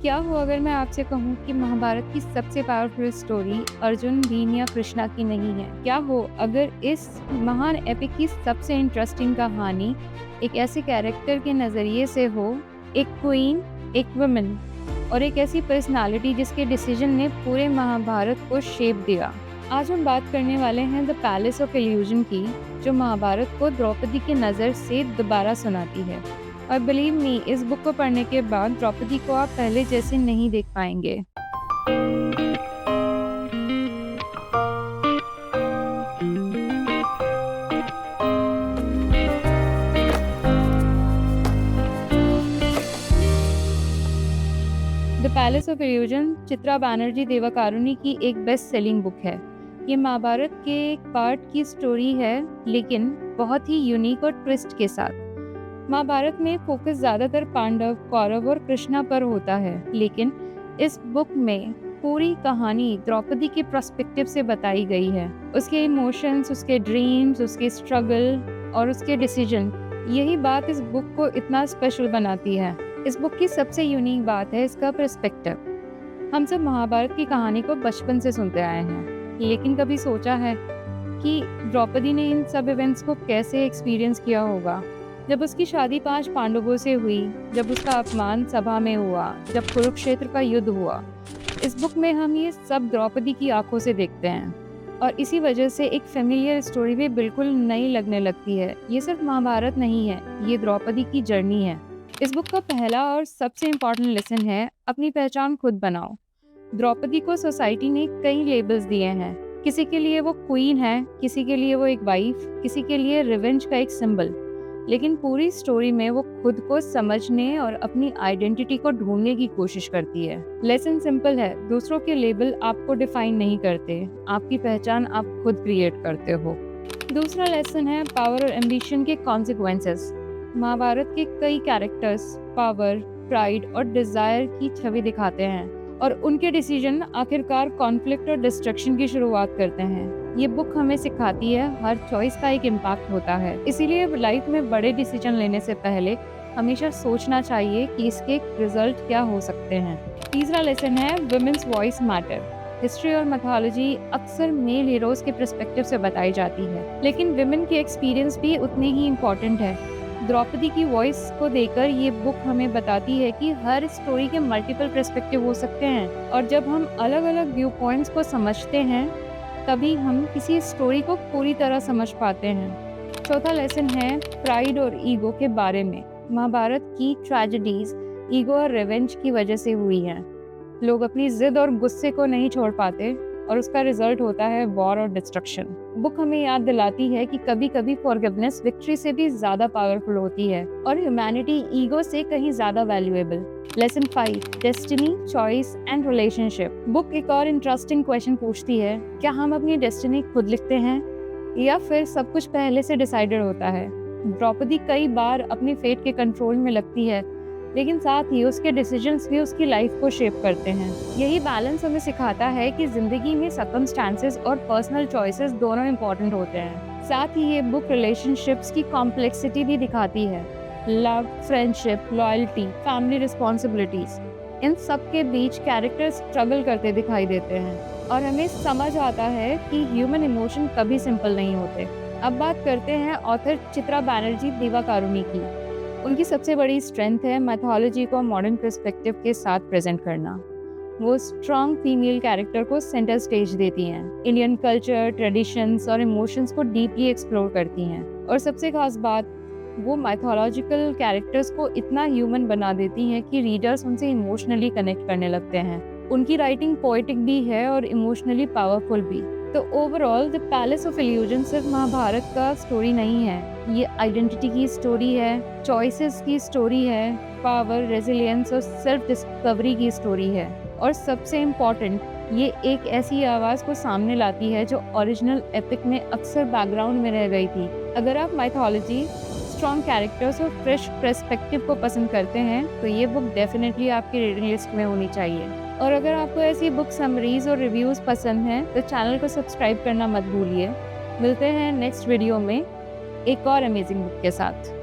क्या हो अगर मैं आपसे कहूँ कि महाभारत की सबसे पावरफुल स्टोरी अर्जुन, भीम या कृष्णा की नहीं है? क्या हो अगर इस महान एपिक की सबसे इंटरेस्टिंग कहानी एक ऐसे कैरेक्टर के नज़रिए से हो, एक क्वीन, एक वुमन और एक ऐसी पर्सनालिटी जिसके डिसीजन ने पूरे महाभारत को शेप दिया। आज हम बात करने वाले हैं द पैलेस ऑफ इल्यूजन की, जो महाभारत को द्रौपदी की नज़र से दोबारा सुनाती है। और बिलीव मी, इस बुक को पढ़ने के बाद द्रौपदी को आप पहले जैसे नहीं देख पाएंगे। The Palace of Illusion Chitra Banerjee Divakaruni की एक बेस्ट सेलिंग बुक है। ये महाभारत के एक पार्ट की स्टोरी है, लेकिन बहुत ही यूनिक और ट्विस्ट के साथ। महाभारत में फोकस ज्यादातर पांडव, कौरव और कृष्णा पर होता है, लेकिन इस बुक में पूरी कहानी द्रौपदी के पर्सपेक्टिव से बताई गई है। उसके इमोशंस, उसके ड्रीम्स, उसके स्ट्रगल और उसके डिसीजन, यही बात इस बुक को इतना स्पेशल बनाती है। इस बुक की सबसे यूनिक बात है इसका पर्सपेक्टिव। हम सब महाभारत की कहानी को बचपन से सुनते आए हैं, लेकिन कभी सोचा है कि द्रौपदी ने इन सब इवेंट्स को कैसे एक्सपीरियंस किया होगा? जब उसकी शादी 5 पांडवों से हुई, जब उसका अपमान सभा में हुआ, जब कुरुक्षेत्र का युद्ध हुआ। इस बुक में हम ये सब द्रौपदी की आंखों से देखते हैं, और इसी वजह से एक फेमिलियर स्टोरी भी बिल्कुल नई लगने लगती है। ये सिर्फ महाभारत नहीं है, ये द्रौपदी की जर्नी है। इस बुक का पहला और सबसे इम्पोर्टेंट लेसन है, अपनी पहचान खुद बनाओ। द्रौपदी को सोसाइटी ने कई लेबल्स दिए हैं। किसी के लिए वो क्वीन है, किसी के लिए वो एक वाइफ, किसी के लिए रिवेंज का एक सिंबल। लेकिन पूरी स्टोरी में वो खुद को समझने और अपनी आइडेंटिटी को ढूंढने की कोशिश करती है। लेसन सिंपल है, दूसरों के लेबल आपको डिफाइन नहीं करते, आपकी पहचान आप खुद क्रिएट करते हो। दूसरा लेसन है पावर और एम्बिशन के कॉन्सिक्वेंसेस। महाभारत के कई कैरेक्टर्स पावर, प्राइड और डिजायर की छवि दिखाते हैं, और उनके डिसीजन आखिरकार कॉन्फ्लिक्ट और डिस्ट्रक्शन की शुरुआत करते हैं। ये बुक हमें सिखाती है हर चॉइस का एक इम्पैक्ट होता है, इसीलिए लाइफ में बड़े डिसीजन लेने से पहले हमेशा सोचना चाहिए कि इसके रिजल्ट क्या हो सकते हैं। तीसरा लेसन है वुमेन्स वॉइस मैटर। हिस्ट्री और मैथोलॉजी अक्सर मेल हीरोज के पर्सपेक्टिव से बताई जाती है, लेकिन विमेन की एक्सपीरियंस भी उतनी ही इम्पोर्टेंट है। द्रौपदी की वॉइस को देकर ये बुक हमें बताती है कि हर स्टोरी के मल्टीपल पर्सपेक्टिव हो सकते हैं, और जब हम अलग अलग व्यू पॉइंट्स को समझते हैं, तभी हम किसी स्टोरी को पूरी तरह समझ पाते हैं। चौथा लेसन है प्राइड और ईगो के बारे में। महाभारत की ट्रेजेडीज ईगो और रिवेंज की वजह से हुई हैं। लोग अपनी जिद और गुस्से को नहीं छोड़ पाते, और उसका रिजल्ट होता है वॉर और डिस्ट्रक्शन। बुक हमें याद दिलाती है कि कभी कभी फॉरगिवनेस विक्ट्री से भी ज्यादा पावरफुल होती है, और ह्यूमैनिटी ईगो से कहीं ज्यादा valuable. Lesson 5, destiny, choice and relationship. Book एक और इंटरेस्टिंग क्वेश्चन पूछती है, क्या हम अपनी डेस्टिनी खुद लिखते हैं, या फिर सब कुछ पहले से डिसाइडेड होता है? द्रौपदी कई बार अपनी फेट के कंट्रोल में लगती है, लेकिन साथ ही उसके डिसीजंस भी उसकी लाइफ को शेप करते हैं। यही बैलेंस हमें सिखाता है कि जिंदगी में सर्कमस्टांसेस और पर्सनल चॉइसेस दोनों इम्पोर्टेंट होते हैं। साथ ही ये बुक रिलेशनशिप्स की कॉम्प्लेक्सिटी भी दिखाती है। Love, friendship, loyalty, family responsibilities, इन सब के बीच कैरेक्टर्स स्ट्रगल करते दिखाई देते हैं, और हमें समझ आता है कि ह्यूमन इमोशन कभी सिंपल नहीं होते। अब बात करते हैं ऑथर चित्रा बनर्जी देवाकारुणी की। उनकी सबसे बड़ी स्ट्रेंथ है मैथोलॉजी को मॉडर्न पर्सपेक्टिव के साथ प्रेजेंट करना। वो स्ट्रॉन्ग फीमेल कैरेक्टर को सेंटर स्टेज देती हैं, इंडियन कल्चर, ट्रेडिशंस और इमोशंस को डीपली एक्सप्लोर करती हैं, और सबसे खास बात, वो मैथोलॉजिकल कैरेक्टर्स को इतना ह्यूमन बना देती हैं कि रीडर्स उनसे इमोशनली कनेक्ट करने लगते हैं। उनकी राइटिंग पोएटिक भी है और इमोशनली पावरफुल भी। तो overall the Palace of illusion सिर्फ महाभारत का स्टोरी नहीं है, ये आइडेंटिटी की स्टोरी है, चॉइसेस की स्टोरी है, पावर, रेजिलियंस और सेल्फ डिस्कवरी की स्टोरी है, और सबसे इम्पॉर्टेंट, ये एक ऐसी आवाज़ को सामने लाती है जो ओरिजिनल एपिक में अक्सर बैकग्राउंड में रह गई थी। अगर आप माइथोलॉजी, स्ट्रॉन्ग कैरेक्टर्स और फ्रेश पर्सपेक्टिव को पसंद करते हैं, तो ये बुक डेफिनेटली आपकी रीडिंग लिस्ट में होनी चाहिए। और अगर आपको ऐसी बुक समरीज और रिव्यूज़ पसंद हैं, तो चैनल को सब्सक्राइब करना मत भूलिए। मिलते हैं नेक्स्ट वीडियो में एक और अमेजिंग बुक के साथ।